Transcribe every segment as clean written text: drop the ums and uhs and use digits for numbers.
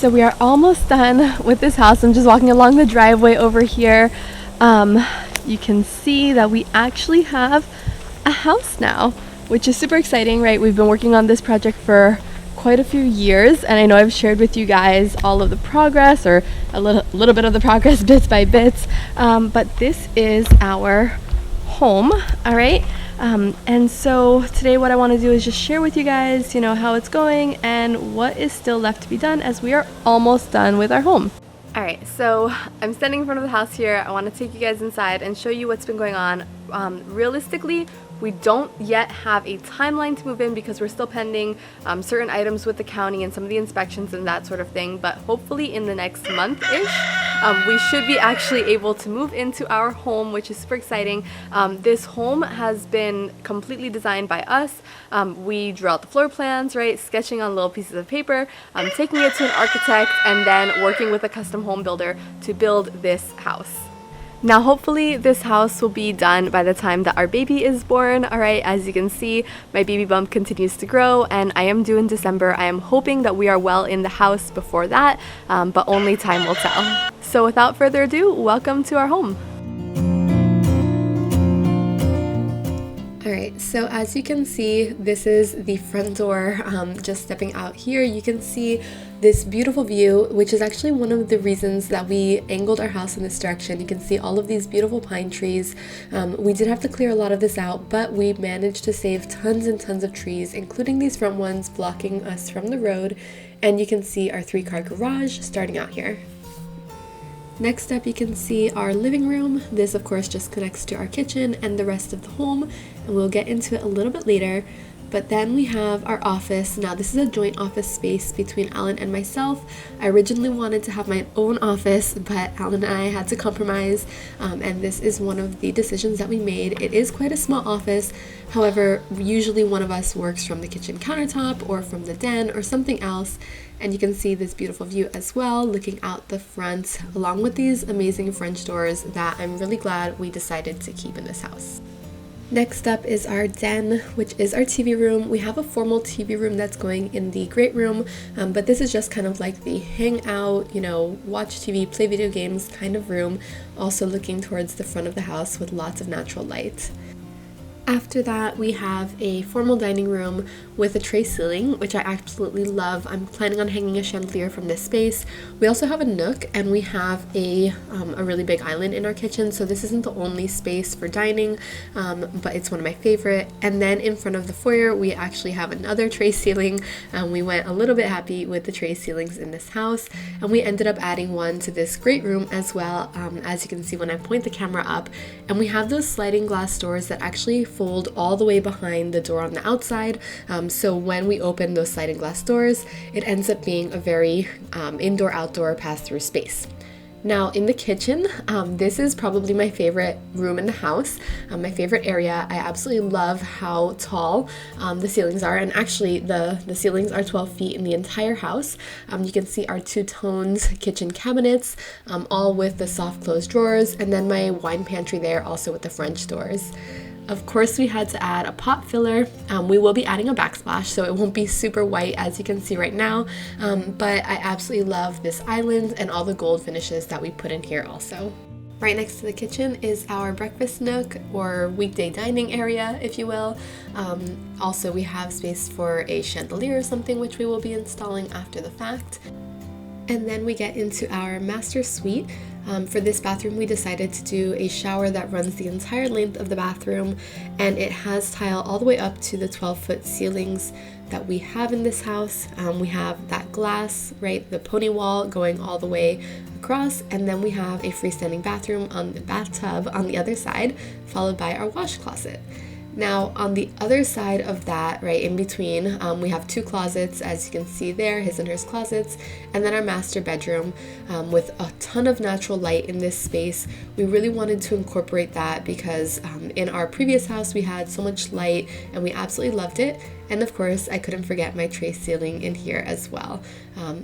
so we are almost done with this house. I'm just walking along the driveway over here. You can see that we actually have a house now, which is super exciting, right? We've been working on this project for quite a few years, and I know I've shared with you guys all of the progress, or a little bit of the progress bits by bits, but this is our home. All right, and so today what I want to do is just share with you guys, how it's going and what is still left to be done, as we are almost done with our home. All right, so I'm standing in front of the house here. I want to take you guys inside and show you what's been going on. Realistically, we don't yet have a timeline to move in because we're still pending certain items with the county and some of the inspections and that sort of thing, but hopefully in the next month-ish, we should be actually able to move into our home, which is super exciting. This home has been completely designed by us. We drew out the floor plans, right, sketching on little pieces of paper, taking it to an architect, and then working with a custom home builder to build this house. Now hopefully this house will be done by the time that our baby is born. All right, as you can see, my baby bump continues to grow, and I am due in December. I am hoping that we are well in the house before that, but only time will tell. So without further ado, welcome to our home. Alright, so as you can see, this is the front door. Just stepping out here, you can see this beautiful view, which is actually one of the reasons that we angled our house in this direction. You can see all of these beautiful pine trees. We did have to clear a lot of this out, but we managed to save tons and tons of trees, including these front ones blocking us from the road. And you can see our 3-car garage starting out here. Next up, you can see our living room. This, of course, just connects to our kitchen and the rest of the home, and we'll get into it a little bit later. But then we have our office. Now, this is a joint office space between Alan and myself. I originally wanted to have my own office, but Alan and I had to compromise, and this is one of the decisions that we made. It is quite a small office. However, usually one of us works from the kitchen countertop or from the den or something else. And you can see this beautiful view as well, looking out the front, along with these amazing French doors that I'm really glad we decided to keep in this house. Next up is our den, which is our TV room. We have a formal TV room that's going in the great room, but this is just kind of like the hang out, watch TV, play video games kind of room, also looking towards the front of the house with lots of natural light. After that, we have a formal dining room with a tray ceiling, which I absolutely love. I'm planning on hanging a chandelier from this space. We also have a nook, and we have a really big island in our kitchen, so this isn't the only space for dining, but it's one of my favorite. And then in front of the foyer, we actually have another tray ceiling. We went a little bit happy with the tray ceilings in this house, and we ended up adding one to this great room as well, as you can see when I point the camera up. And we have those sliding glass doors that actually fold all the way behind the door on the outside, so when we open those sliding glass doors, it ends up being a very indoor-outdoor pass-through space. Now in the kitchen, this is probably my favorite room in the house, my favorite area. I absolutely love how tall the ceilings are, and actually the ceilings are 12 feet in the entire house. You can see our two-toned kitchen cabinets, all with the soft closed drawers, and then my wine pantry there also with the French doors. Of course, we had to add a pot filler. We will be adding a backsplash, so it won't be super white as you can see right now, but I absolutely love this island and all the gold finishes that we put in here also. Right next to the kitchen is our breakfast nook, or weekday dining area, if you will. Also, we have space for a chandelier or something, which we will be installing after the fact. And then we get into our master suite. For this bathroom, we decided to do a shower that runs the entire length of the bathroom, and it has tile all the way up to the 12-foot ceilings that we have in this house. We have that glass, right, the pony wall going all the way across, and then we have a freestanding bathroom on the bathtub on the other side, followed by our wash closet. Now on the other side of that, right in between, we have two closets, as you can see there, his and hers closets, and then our master bedroom with a ton of natural light in this space. We really wanted to incorporate that because in our previous house we had so much light and we absolutely loved it. And of course, I couldn't forget my tray ceiling in here as well.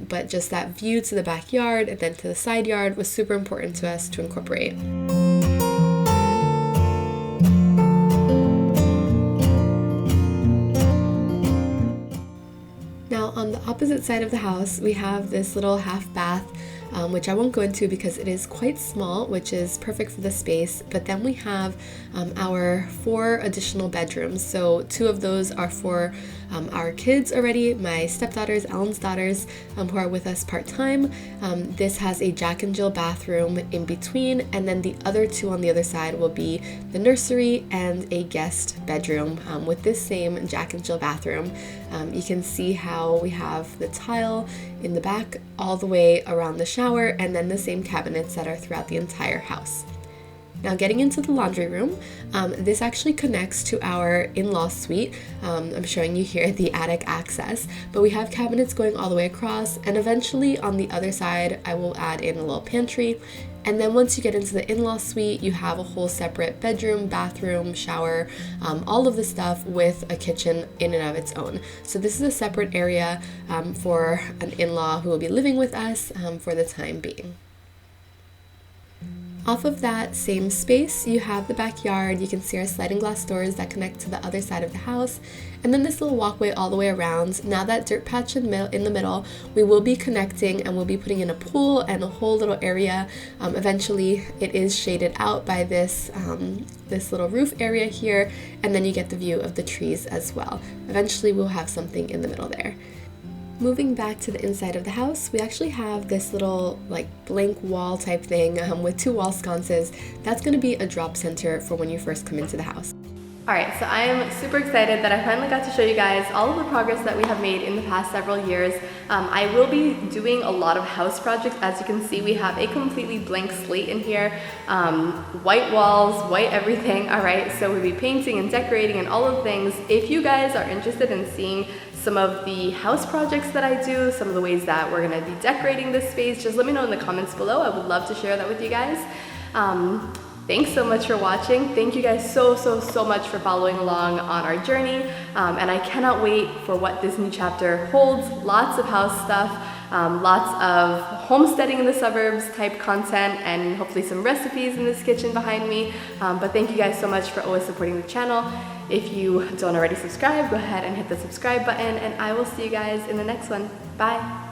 But just that view to the backyard and then to the side yard was super important to us to incorporate. Now on the opposite side of the house, we have this little half bath, which I won't go into because it is quite small, which is perfect for the space. But then we have our 4 additional bedrooms. So 2 of those are for our kids already, my stepdaughters, Ellen's daughters, who are with us part-time. This has a Jack and Jill bathroom in between, and then the other 2 on the other side will be the nursery and a guest bedroom with this same Jack and Jill bathroom. You can see how we have the tile in the back all the way around the shower, and then the same cabinets that are throughout the entire house. Now getting into the laundry room, this actually connects to our in-law suite. I'm showing you here the attic access, but we have cabinets going all the way across, and eventually on the other side I will add in a little pantry. And then once you get into the in-law suite, you have a whole separate bedroom, bathroom, shower, all of the stuff with a kitchen in and of its own. So this is a separate area for an in-law who will be living with us for the time being. Off of that same space, you have the backyard. You can see our sliding glass doors that connect to the other side of the house, and then this little walkway all the way around. Now that dirt patch in the middle, we will be connecting and we'll be putting in a pool and a whole little area. Eventually, it is shaded out by this little roof area here, and then you get the view of the trees as well. Eventually, we'll have something in the middle there. Moving back to the inside of the house, we actually have this little like blank wall type thing with 2 wall sconces. That's going to be a drop center for when you first come into the house. Alright, so I am super excited that I finally got to show you guys all of the progress that we have made in the past several years. I will be doing a lot of house projects. As you can see, we have a completely blank slate in here. White walls, white everything, alright? So we'll be painting and decorating and all of the things. If you guys are interested in seeing some of the house projects that I do, some of the ways that we're gonna be decorating this space, just let me know in the comments below. I would love to share that with you guys. Thanks so much for watching. Thank you guys so much for following along on our journey. And I cannot wait for what this new chapter holds. Lots of house stuff, lots of homesteading in the suburbs type content, and hopefully some recipes in this kitchen behind me. But thank you guys so much for always supporting the channel. If you don't already subscribe, go ahead and hit the subscribe button, and I will see you guys in the next one. Bye.